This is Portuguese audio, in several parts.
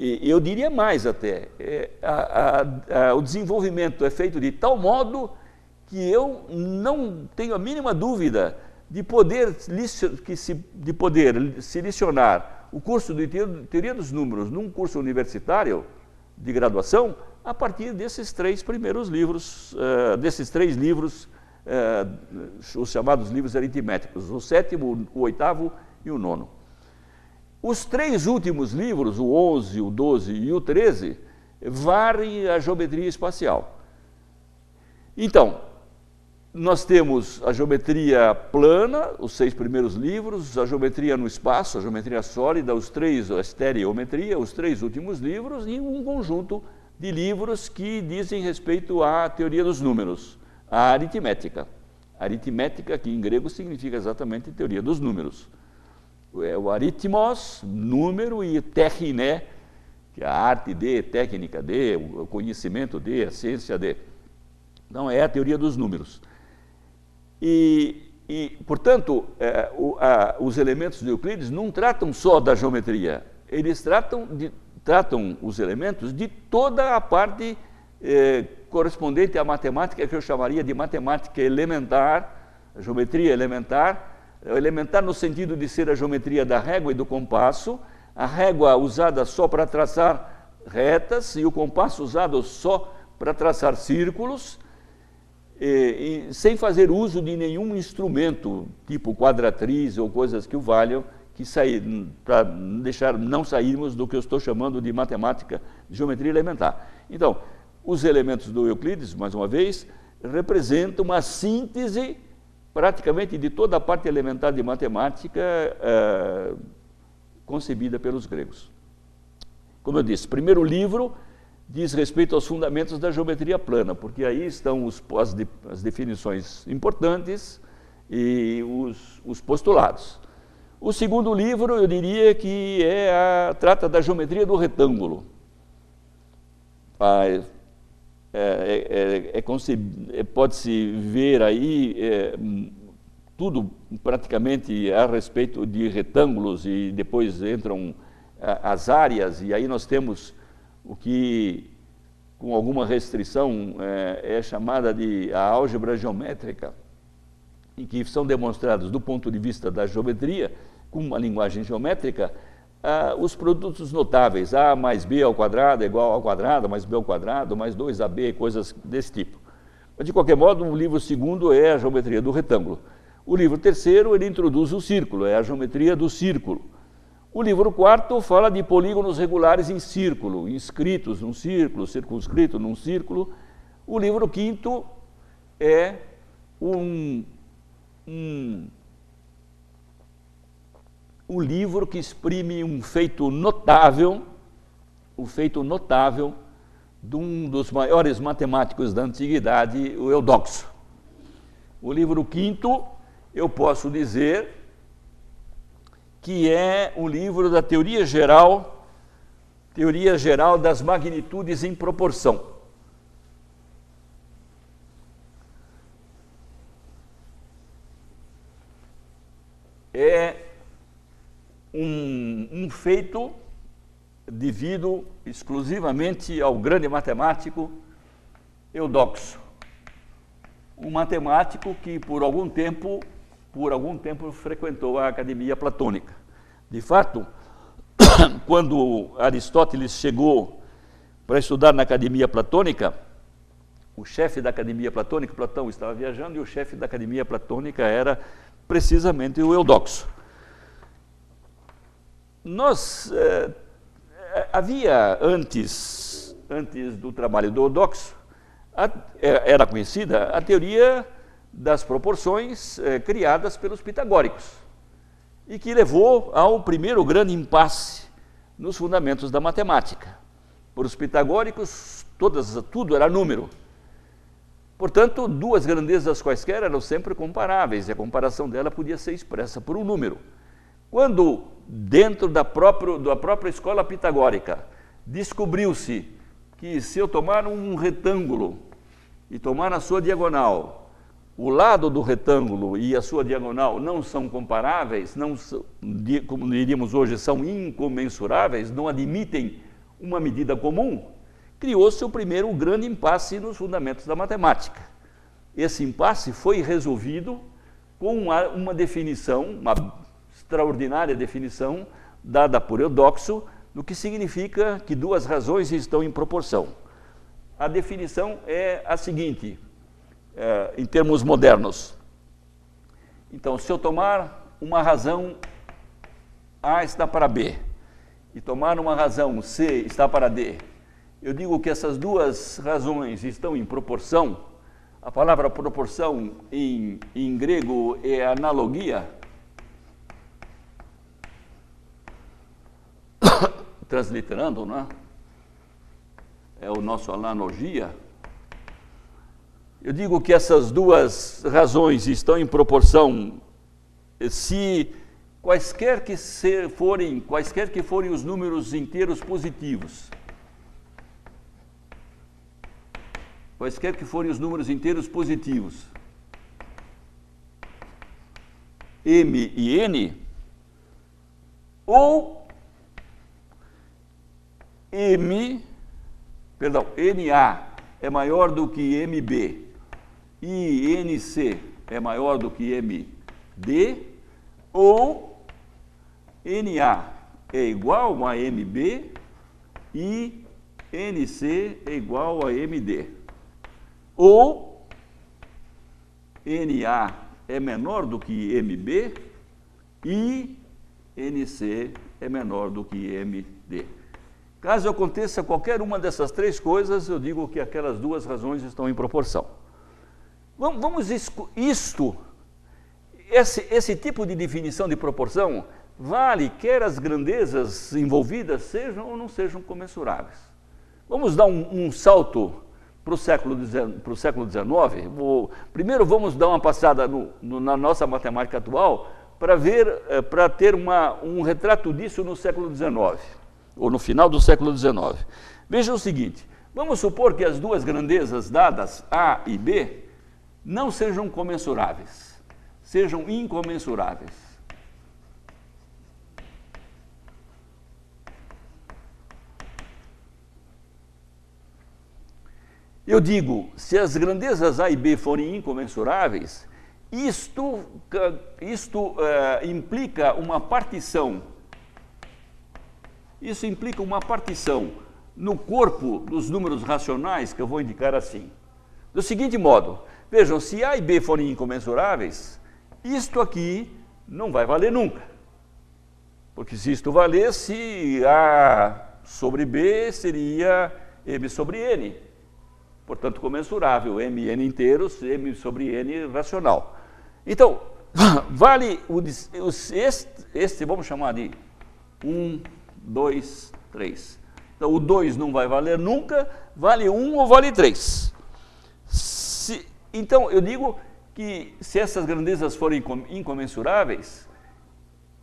E eu diria mais até, o desenvolvimento é feito de tal modo que eu não tenho a mínima dúvida de poder selecionar o curso de Teoria dos Números num curso universitário de graduação a partir desses três primeiros livros, os chamados livros aritméticos, o 7º, o 8º e o 9º. Os três últimos livros, o 11, o 12 e o 13, varrem a geometria espacial. Então, nós temos a geometria plana, os 6 primeiros livros, a geometria no espaço, a geometria sólida, a estereometria, os 3 últimos livros e um conjunto de livros que dizem respeito à teoria dos números, a aritmética. Aritmética, que em grego significa exatamente teoria dos números. É o aritmos, número, e techné, que é a arte de, técnica de, o conhecimento de, a ciência de. Então, é a teoria dos números. Portanto, os elementos de Euclides não tratam só da geometria, eles tratam os elementos de toda a parte correspondente à matemática, que eu chamaria de matemática elementar, a geometria elementar no sentido de ser a geometria da régua e do compasso, a régua usada só para traçar retas e o compasso usado só para traçar círculos, sem fazer uso de nenhum instrumento, tipo quadratriz ou coisas que o valham, para não sairmos do que eu estou chamando de matemática, de geometria elementar. Então, os elementos do Euclides, mais uma vez, representam uma síntese praticamente de toda a parte elementar de matemática concebida pelos gregos. Como eu disse, primeiro livro diz respeito aos fundamentos da geometria plana, porque aí estão as definições importantes e os postulados. O segundo livro, eu diria que trata da geometria do retângulo. Pode-se ver aí tudo praticamente a respeito de retângulos, e depois entram as áreas, e aí nós temos o que, com alguma restrição, é chamada de a álgebra geométrica, em que são demonstrados, do ponto de vista da geometria, com uma linguagem geométrica, os produtos notáveis, a mais b ao quadrado é igual ao quadrado, mais b ao quadrado, mais 2ab, coisas desse tipo. Mas, de qualquer modo, o livro segundo é a geometria do retângulo. O livro terceiro, ele introduz o círculo, é a geometria do círculo. O livro quarto fala de polígonos regulares em círculo, inscritos num círculo, circunscrito num círculo. O livro quinto é um livro que exprime um feito notável de um dos maiores matemáticos da antiguidade, o Eudoxo. O livro quinto, eu posso dizer que é um livro da teoria geral das magnitudes em proporção. É um feito devido exclusivamente ao grande matemático Eudoxo, um matemático que por algum tempo frequentou a Academia Platônica. De fato, quando Aristóteles chegou para estudar na Academia Platônica, o chefe da Academia Platônica, Platão estava viajando, e o chefe da Academia Platônica era precisamente o Eudoxo. Havia antes do trabalho do Eudoxo, era conhecida a teoria das proporções criadas pelos pitagóricos, e que levou ao primeiro grande impasse nos fundamentos da matemática. Por os pitagóricos, tudo era número. Portanto, duas grandezas quaisquer eram sempre comparáveis, e a comparação dela podia ser expressa por um número. Quando, dentro da própria escola pitagórica, descobriu-se que se eu tomar um retângulo e tomar na sua diagonal, o lado do retângulo e a sua diagonal não são comparáveis, como diríamos hoje, são incomensuráveis, não admitem uma medida comum, criou-se o primeiro grande impasse nos fundamentos da matemática. Esse impasse foi resolvido com uma definição, uma extraordinária definição, dada por Eudoxo, do que significa que duas razões estão em proporção. A definição é a seguinte, em termos modernos. Então, se eu tomar uma razão A está para B, e tomar uma razão C está para D, eu digo que essas duas razões estão em proporção. A palavra proporção em grego é analogia. Transliterando, não é? É o nosso analogia. Eu digo que essas duas razões estão em proporção se quaisquer que forem os números inteiros positivos. Quaisquer que forem os números inteiros positivos, M e N, ou NA é maior do que MB e NC é maior do que MD, ou NA é igual a MB e NC é igual a MD, ou NA é menor do que MB e NC é menor do que MD. Caso aconteça qualquer uma dessas três coisas, eu digo que aquelas duas razões estão em proporção. Esse tipo de definição de proporção vale quer as grandezas envolvidas sejam ou não sejam comensuráveis. Vamos dar um salto para o século XIX. Primeiro vamos dar uma passada na nossa matemática atual para ter um retrato disso no século XIX, ou no final do século XIX. Veja o seguinte, vamos supor que as duas grandezas dadas, A e B, não sejam comensuráveis, sejam incomensuráveis. Eu digo, se as grandezas A e B forem incomensuráveis, isto implica uma partição. Isso implica uma partição no corpo dos números racionais, que eu vou indicar assim. Do seguinte modo, vejam, se A e B forem incomensuráveis, isto aqui não vai valer nunca. Porque se isto valesse, A sobre B seria M sobre N. Portanto, comensurável, M e N inteiros, M sobre N racional. Então, vale este vamos chamar de 1, 2, 3. Então, o 2 não vai valer nunca, vale 1 ou vale 3. Então, eu digo que se essas grandezas forem incomensuráveis,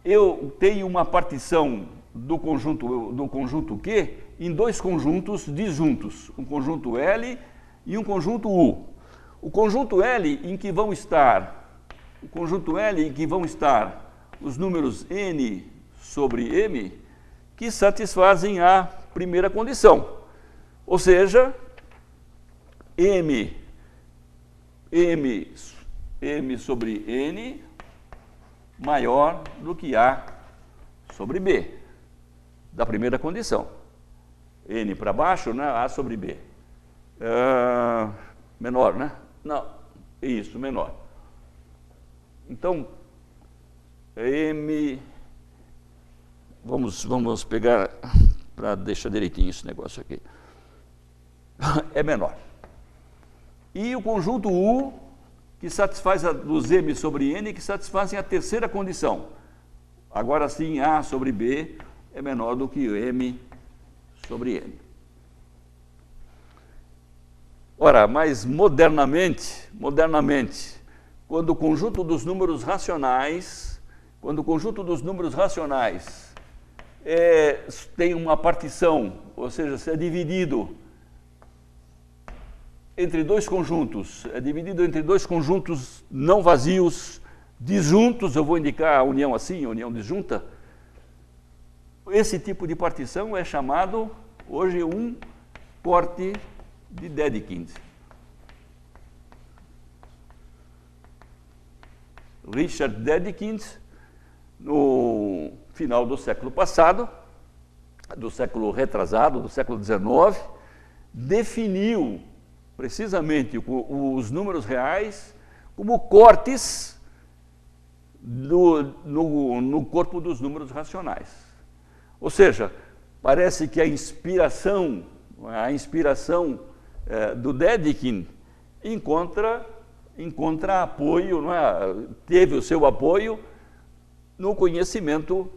eu tenho uma partição do conjunto Q em dois conjuntos disjuntos, um conjunto L e um conjunto U. O conjunto L em que vão estar os números N sobre M, que satisfazem a primeira condição. Ou seja, M sobre N maior do que A sobre B, da primeira condição. N para baixo, né? A sobre B. Menor, né? Não, isso, menor. Então, M... Vamos pegar, para deixar direitinho esse negócio aqui. É menor. E o conjunto U, que satisfaz os M sobre N, que satisfazem a terceira condição. Agora sim, A sobre B é menor do que M sobre N. Ora, mas modernamente, quando o conjunto dos números racionais tem uma partição, ou seja, se é dividido entre dois conjuntos, não vazios, disjuntos, eu vou indicar a união assim, a união disjunta. Esse tipo de partição é chamado hoje um corte de Dedekind. Richard Dedekind, no final do século passado, do século retrasado, do século XIX, definiu precisamente os números reais como cortes no corpo dos números racionais. Ou seja, parece que a inspiração do Dedekind encontra apoio, não é? Teve o seu apoio no conhecimento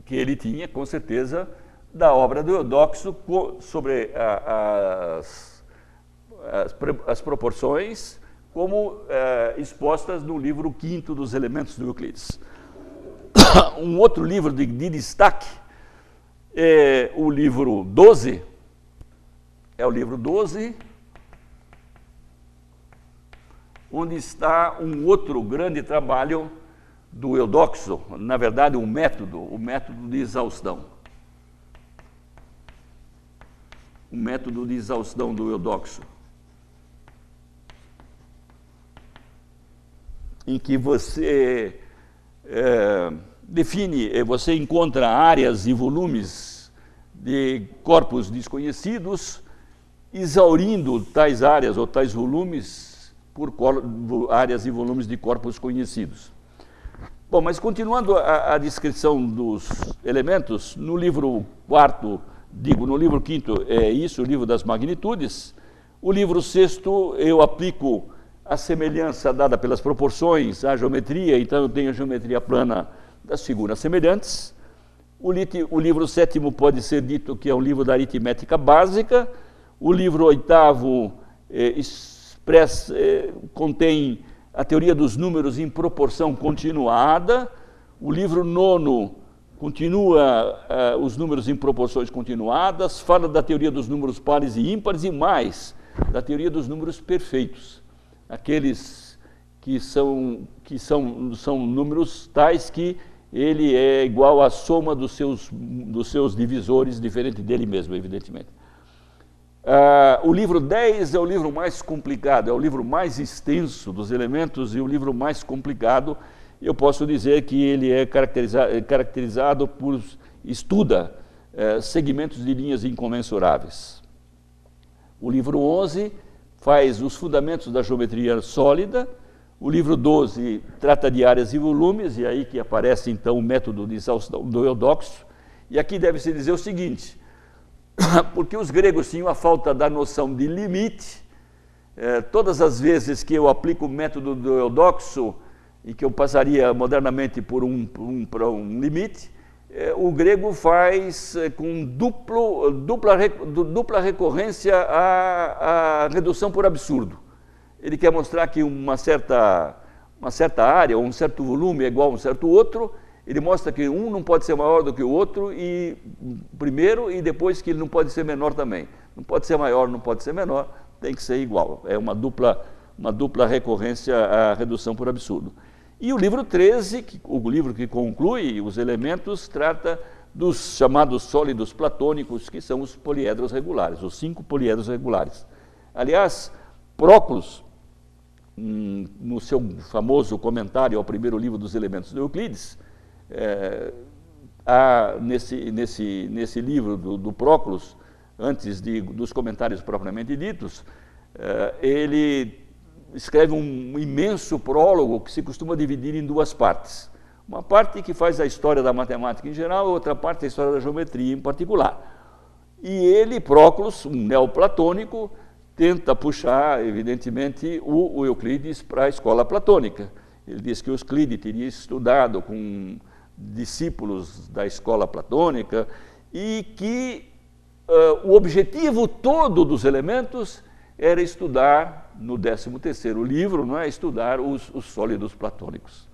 que ele tinha, com certeza, da obra do Eudoxo sobre as proporções como expostas no livro 5º dos Elementos do Euclides. Um outro livro de destaque é o livro 12, onde está um outro grande trabalho do Eudoxo, na verdade o método de exaustão. O método de exaustão do Eudoxo, em que você você encontra áreas e volumes de corpos desconhecidos, exaurindo tais áreas ou tais volumes por áreas e volumes de corpos conhecidos. Bom, mas continuando a descrição dos elementos, no livro 4º, no livro 5º é isso, o livro das magnitudes. O livro 6º eu aplico a semelhança dada pelas proporções à geometria, então eu tenho a geometria plana das figuras semelhantes. O livro 7º pode ser dito que é um livro da aritmética básica. O livro 8º contém a teoria dos números em proporção continuada. O livro 9º continua os números em proporções continuadas, fala da teoria dos números pares e ímpares e mais, da teoria dos números perfeitos, aqueles que são números tais que ele é igual à soma dos seus divisores, diferente dele mesmo, evidentemente. O livro 10 é o livro mais complicado, é o livro mais extenso dos elementos e o livro mais complicado. Eu posso dizer que ele é caracterizado por estuda segmentos de linhas incomensuráveis. O livro 11 faz os fundamentos da geometria sólida. O livro 12 trata de áreas e volumes, e aí que aparece então o método de exaustão do Eudoxo. E aqui deve-se dizer o seguinte: porque os gregos tinham a falta da noção de limite, todas as vezes que eu aplico o método do Eudoxo, e que eu passaria modernamente por um limite, o grego faz com dupla recorrência à redução por absurdo. Ele quer mostrar que uma certa área ou um certo volume é igual a um certo outro. Ele mostra que um não pode ser maior do que o outro primeiro, e depois que ele não pode ser menor também. Não pode ser maior, não pode ser menor, tem que ser igual. É uma dupla recorrência à redução por absurdo. E o livro 13, o livro que conclui os elementos, trata dos chamados sólidos platônicos, que são os poliedros regulares, os 5 poliedros regulares. Aliás, Próclus, no seu famoso comentário ao primeiro livro dos elementos de Euclides, nesse livro do Próclus, antes dos comentários propriamente ditos, ele escreve um imenso prólogo que se costuma dividir em 2 partes. Uma parte que faz a história da matemática em geral, outra parte a história da geometria em particular. E ele, Próclus, um neoplatônico, tenta puxar, evidentemente, o Euclides para a escola platônica. Ele diz que o Euclides teria estudado com discípulos da escola platônica e que o objetivo todo dos elementos era estudar, no 13º livro, não é? Estudar os sólidos platônicos.